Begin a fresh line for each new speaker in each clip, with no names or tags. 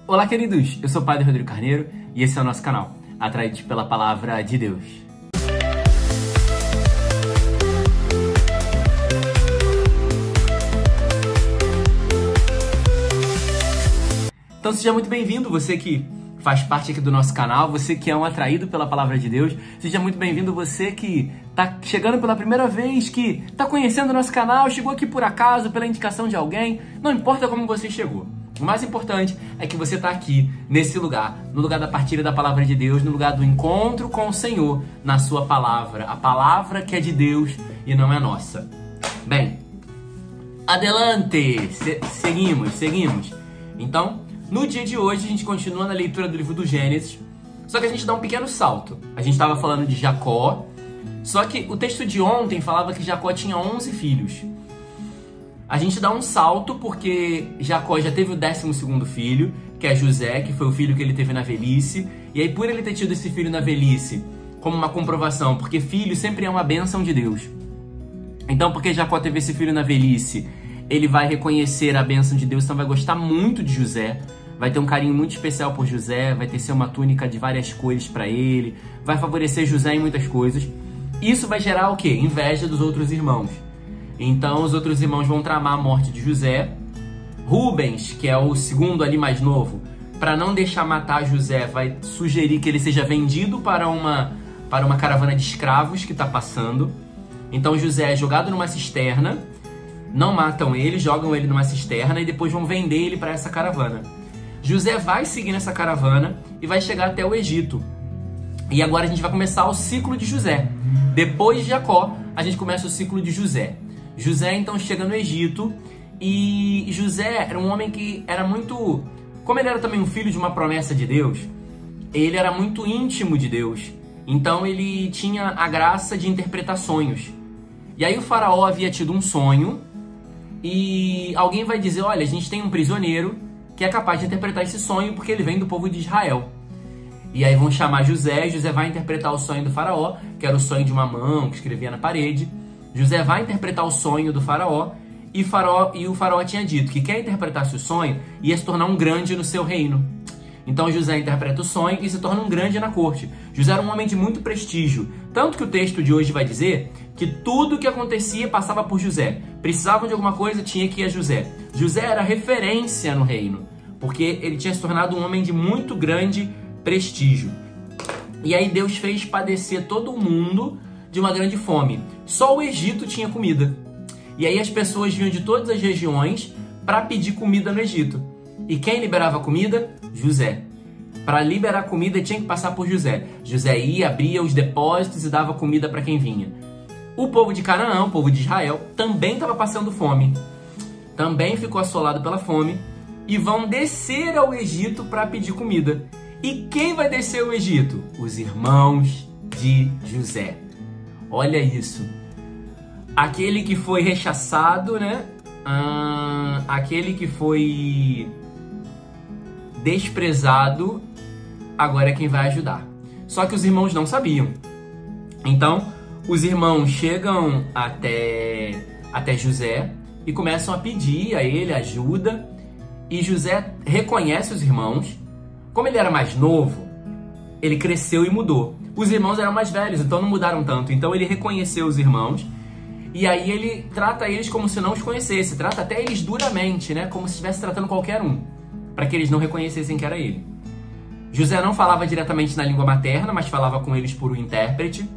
Olá, queridos! Eu sou o Padre Rodrigo Carneiro e esse é o nosso canal, Atraídos pela Palavra de Deus. Então seja muito bem-vindo, você que faz parte aqui do nosso canal, você que é um atraído pela Palavra de Deus. Seja muito bem-vindo você que está chegando pela primeira vez, que está conhecendo o nosso canal, chegou aqui por acaso, pela indicação de alguém. Não importa como você chegou. O mais importante é que você está aqui, nesse lugar, no lugar da partilha da Palavra de Deus, no lugar do encontro com o Senhor, na sua palavra. A palavra que é de Deus e não é nossa. Bem, adelante! Seguimos. Então, no dia de hoje, a gente continua na leitura do livro do Gênesis, só que a gente dá um pequeno salto. A gente estava falando de Jacó, só que o texto de ontem falava que Jacó tinha 11 filhos. A gente dá um salto porque Jacó já teve o 12º filho, que é José, que foi o filho que ele teve na velhice. E aí, por ele ter tido esse filho na velhice, como uma comprovação, porque filho sempre é uma bênção de Deus. Então, porque Jacó teve esse filho na velhice, ele vai reconhecer a bênção de Deus, então vai gostar muito de José. Vai ter um carinho muito especial por José, vai tecer uma túnica de várias cores para ele, vai favorecer José em muitas coisas. Isso vai gerar o quê? Inveja dos outros irmãos. Então os outros irmãos vão tramar a morte de José. Rubens, que é o segundo ali mais novo, para não deixar matar José, vai sugerir que ele seja vendido para uma caravana de escravos que está passando. Então José é jogado numa cisterna, não matam ele, jogam ele numa cisterna e depois vão vender ele para essa caravana. José vai seguir nessa caravana e vai chegar até o Egito. E agora a gente vai começar o ciclo de José. Depois de Jacó, a gente começa o ciclo de José. José então chega no Egito e José era um homem que era muito... Como ele era também um filho de uma promessa de Deus, ele era muito íntimo de Deus. Então ele tinha a graça de interpretar sonhos. E aí o faraó havia tido um sonho e alguém vai dizer, olha, a gente tem um prisioneiro que é capaz de interpretar esse sonho porque ele vem do povo de Israel. E aí vão chamar José, e José vai interpretar o sonho do faraó, que era o sonho de uma mão que escrevia na parede. José vai interpretar o sonho do faraó, e o faraó tinha dito que quem interpretasse o sonho ia se tornar um grande no seu reino. Então José interpreta o sonho e se torna um grande na corte. José era um homem de muito prestígio, tanto que o texto de hoje vai dizer que tudo o que acontecia passava por José. Precisavam de alguma coisa, tinha que ir a José. José era referência no reino, porque ele tinha se tornado um homem de muito grande prestígio. E aí Deus fez padecer todo mundo de uma grande fome. Só o Egito tinha comida. E aí as pessoas vinham de todas as regiões para pedir comida no Egito. E quem liberava comida? José. Para liberar comida tinha que passar por José. José ia, abria os depósitos e dava comida para quem vinha. O povo de Canaã, o povo de Israel, também estava passando fome. Também ficou assolado pela fome. E vão descer ao Egito para pedir comida. E quem vai descer ao Egito? Os irmãos de José. Olha isso. Aquele que foi rechaçado, né? Aquele que foi desprezado, agora é quem vai ajudar. Só que os irmãos não sabiam. Então, os irmãos chegam até José e começam a pedir a ele ajuda. E José reconhece os irmãos. Como ele era mais novo, ele cresceu e mudou. Os irmãos eram mais velhos, então não mudaram tanto. Então ele reconheceu os irmãos e aí ele trata eles como se não os conhecesse. Trata até eles duramente, né? Como se estivesse tratando qualquer um, para que eles não reconhecessem que era ele. José não falava diretamente na língua materna, mas falava com eles por um intérprete.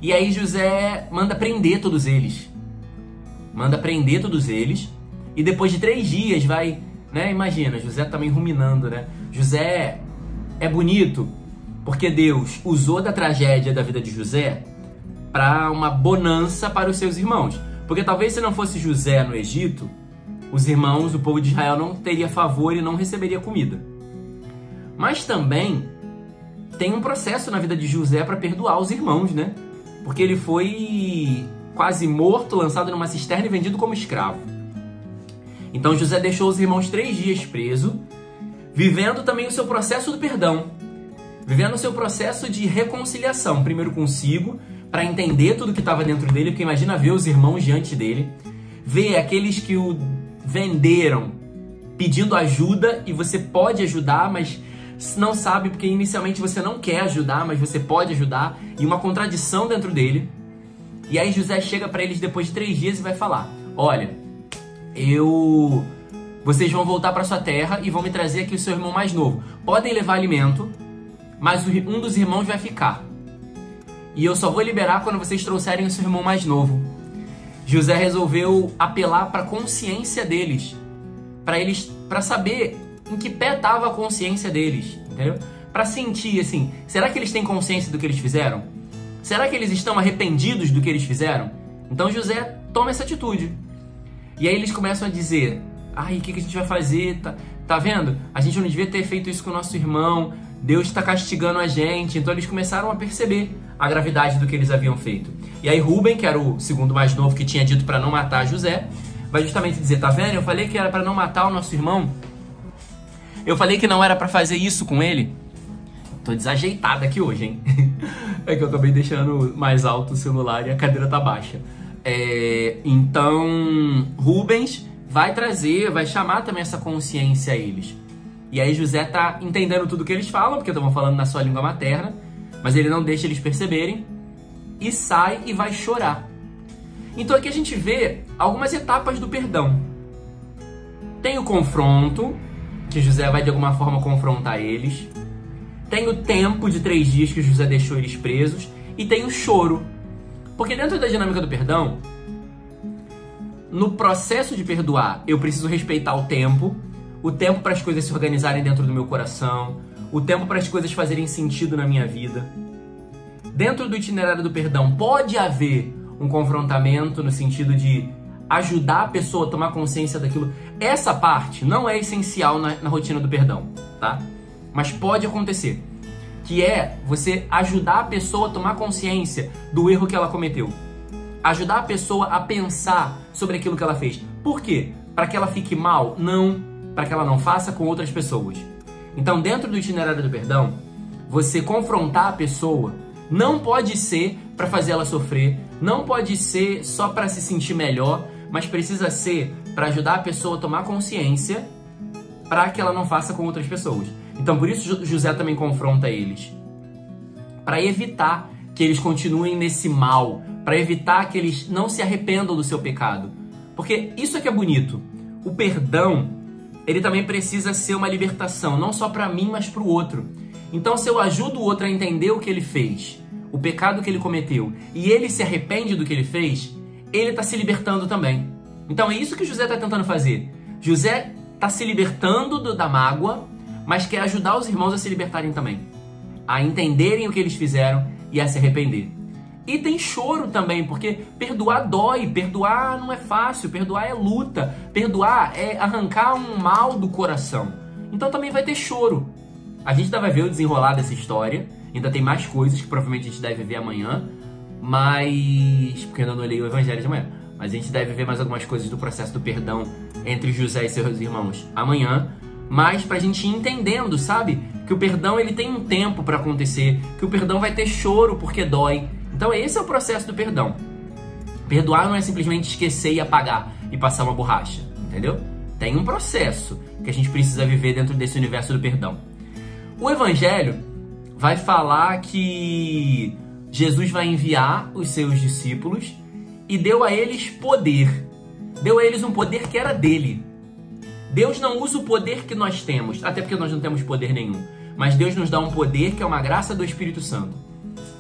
E aí José manda prender todos eles. E depois de 3 dias vai... Né? Imagina, José também ruminando, né? José é bonito porque Deus usou da tragédia da vida de José para uma bonança para os seus irmãos. Porque talvez se não fosse José no Egito, os irmãos, o povo de Israel não teria favor e não receberia comida. Mas também tem um processo na vida de José para perdoar os irmãos, né? Porque ele foi quase morto, lançado numa cisterna e vendido como escravo. Então José deixou os irmãos 3 dias preso, vivendo também o seu processo do perdão, vivendo o seu processo de reconciliação, primeiro consigo, para entender tudo que estava dentro dele, porque imagina ver os irmãos diante dele, ver aqueles que o venderam pedindo ajuda e você pode ajudar, mas não sabe porque inicialmente você não quer ajudar, mas você pode ajudar, e uma contradição dentro dele. E aí José chega para eles depois de 3 dias e vai falar: olha, vocês vão voltar para sua terra e vão me trazer aqui o seu irmão mais novo. Podem levar alimento, mas um dos irmãos vai ficar. E eu só vou liberar quando vocês trouxerem o seu irmão mais novo. José resolveu apelar para a consciência deles, para saber em que pé estava a consciência deles, entendeu? Para sentir assim, será que eles têm consciência do que eles fizeram? Será que eles estão arrependidos do que eles fizeram? Então José toma essa atitude. E aí eles começam a dizer: ai, o que a gente vai fazer? Tá vendo? A gente não devia ter feito isso com o nosso irmão. Deus está castigando a gente. Então eles começaram a perceber a gravidade do que eles haviam feito. E aí Rúben, que era o segundo mais novo, que tinha dito para não matar José, vai justamente dizer: tá vendo? Eu falei que era para não matar o nosso irmão. Eu falei que não era para fazer isso com ele. Tô desajeitado aqui hoje, hein? É que eu acabei deixando mais alto o celular e a cadeira tá baixa. Então, Rubens vai chamar também essa consciência a eles. E aí José tá entendendo tudo que eles falam, porque estavam falando na sua língua materna, mas ele não deixa eles perceberem, e sai e vai chorar. Então aqui a gente vê algumas etapas do perdão. Tem o confronto, que José vai de alguma forma confrontar eles. Tem o tempo de 3 dias que José deixou eles presos. E tem o choro. Porque dentro da dinâmica do perdão, no processo de perdoar, eu preciso respeitar o tempo para as coisas se organizarem dentro do meu coração, o tempo para as coisas fazerem sentido na minha vida. Dentro do itinerário do perdão, pode haver um confrontamento no sentido de ajudar a pessoa a tomar consciência daquilo. Essa parte não é essencial na rotina do perdão, tá? Mas pode acontecer, que é você ajudar a pessoa a tomar consciência do erro que ela cometeu. Ajudar a pessoa a pensar sobre aquilo que ela fez. Por quê? Para que ela fique mal? Não. Para que ela não faça com outras pessoas. Então, dentro do itinerário do perdão, você confrontar a pessoa não pode ser para fazer ela sofrer, não pode ser só para se sentir melhor, mas precisa ser para ajudar a pessoa a tomar consciência para que ela não faça com outras pessoas. Então, por isso José também confronta eles. Para evitar que eles continuem nesse mal, para evitar que eles não se arrependam do seu pecado. Porque isso é que é bonito. O perdão, ele também precisa ser uma libertação, não só para mim, mas para o outro. Então, se eu ajudo o outro a entender o que ele fez, o pecado que ele cometeu, e ele se arrepende do que ele fez, ele está se libertando também. Então, é isso que José está tentando fazer. José está se libertando da mágoa, mas quer ajudar os irmãos a se libertarem também, a entenderem o que eles fizeram e a se arrepender. E tem choro também, porque perdoar dói, perdoar não é fácil, perdoar é luta, perdoar é arrancar um mal do coração. Então também vai ter choro. A gente ainda vai ver o desenrolar dessa história, ainda tem mais coisas que provavelmente a gente deve ver amanhã, mas... porque eu ainda não li o Evangelho de amanhã. Mas a gente deve ver mais algumas coisas do processo do perdão entre José e seus irmãos amanhã, mas pra gente ir entendendo, sabe? Que o perdão ele tem um tempo pra acontecer, que o perdão vai ter choro porque dói. Então esse é o processo do perdão. Perdoar não é simplesmente esquecer e apagar e passar uma borracha, entendeu? Tem um processo que a gente precisa viver dentro desse universo do perdão. O Evangelho vai falar que Jesus vai enviar os seus discípulos e deu a eles poder. Deu a eles um poder que era dele. Deus não usa o poder que nós temos, até porque nós não temos poder nenhum. Mas Deus nos dá um poder que é uma graça do Espírito Santo.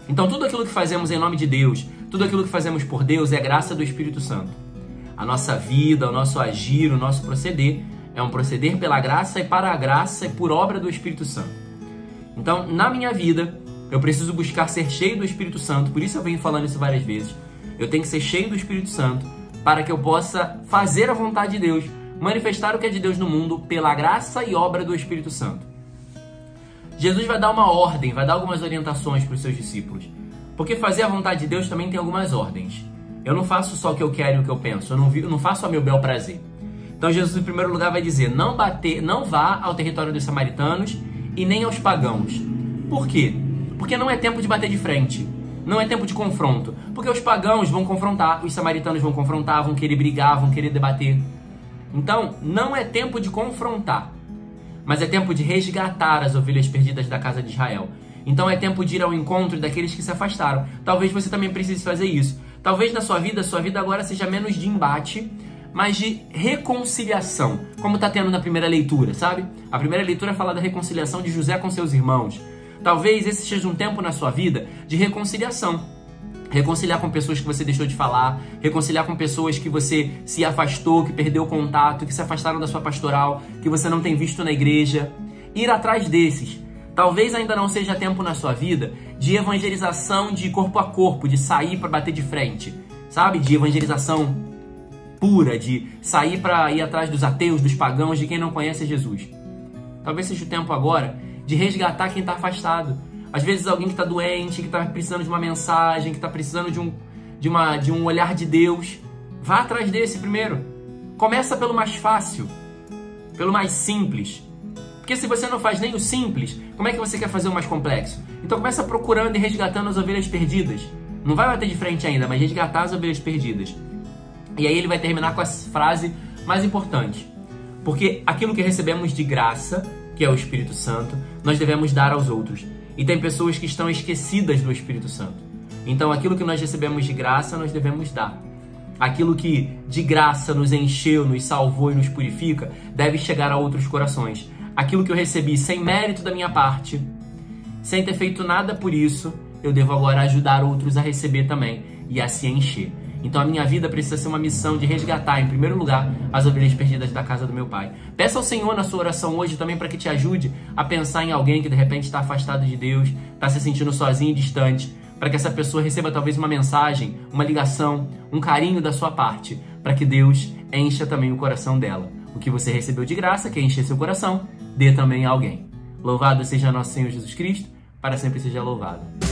Então tudo aquilo que fazemos em nome de Deus, tudo aquilo que fazemos por Deus é graça do Espírito Santo. A nossa vida, o nosso agir, o nosso proceder é um proceder pela graça e para a graça e por obra do Espírito Santo. Então, na minha vida, eu preciso buscar ser cheio do Espírito Santo, por isso eu venho falando isso várias vezes. Eu tenho que ser cheio do Espírito Santo para que eu possa fazer a vontade de Deus, manifestar o que é de Deus no mundo pela graça e obra do Espírito Santo. Jesus vai dar uma ordem, vai dar algumas orientações para os seus discípulos. Porque fazer a vontade de Deus também tem algumas ordens. Eu não faço só o que eu quero e o que eu penso, eu não faço a meu bel prazer. Então Jesus, em primeiro lugar, vai dizer, não vá ao território dos samaritanos e nem aos pagãos. Por quê? Porque não é tempo de bater de frente. Não é tempo de confronto. Porque os pagãos vão confrontar, os samaritanos vão confrontar, vão querer brigar, vão querer debater. Então, não é tempo de confrontar, mas é tempo de resgatar as ovelhas perdidas da casa de Israel. Então é tempo de ir ao encontro daqueles que se afastaram. Talvez você também precise fazer isso. Talvez na sua vida agora seja menos de embate, mas de reconciliação, como está tendo na primeira leitura, sabe? A primeira leitura fala da reconciliação de José com seus irmãos. Talvez esse seja um tempo na sua vida de reconciliação. Reconciliar com pessoas que você deixou de falar, reconciliar com pessoas que você se afastou, que perdeu contato, que se afastaram da sua pastoral, que você não tem visto na igreja. Ir atrás desses. Talvez ainda não seja tempo na sua vida de evangelização de corpo a corpo, de sair para bater de frente, sabe? De evangelização pura, de sair para ir atrás dos ateus, dos pagãos, de quem não conhece Jesus. Talvez seja o tempo agora de resgatar quem está afastado. Às vezes alguém que está doente, que está precisando de uma mensagem, que está precisando de um olhar de Deus. Vá atrás desse primeiro. Começa pelo mais fácil, pelo mais simples. Porque se você não faz nem o simples, como é que você quer fazer o mais complexo? Então começa procurando e resgatando as ovelhas perdidas. Não vai bater de frente ainda, mas resgatar as ovelhas perdidas. E aí ele vai terminar com a frase mais importante. Porque aquilo que recebemos de graça, que é o Espírito Santo, nós devemos dar aos outros. E tem pessoas que estão esquecidas do Espírito Santo. Então aquilo que nós recebemos de graça, nós devemos dar. Aquilo que de graça nos encheu, nos salvou e nos purifica, deve chegar a outros corações. Aquilo que eu recebi sem mérito da minha parte, sem ter feito nada por isso, eu devo agora ajudar outros a receber também e a se encher. Então a minha vida precisa ser uma missão de resgatar, em primeiro lugar, as ovelhas perdidas da casa do meu Pai. Peça ao Senhor na sua oração hoje também para que te ajude a pensar em alguém que de repente está afastado de Deus, está se sentindo sozinho e distante, para que essa pessoa receba talvez uma mensagem, uma ligação, um carinho da sua parte, para que Deus encha também o coração dela. O que você recebeu de graça, que encher seu coração, dê também a alguém. Louvado seja nosso Senhor Jesus Cristo, para sempre seja louvado.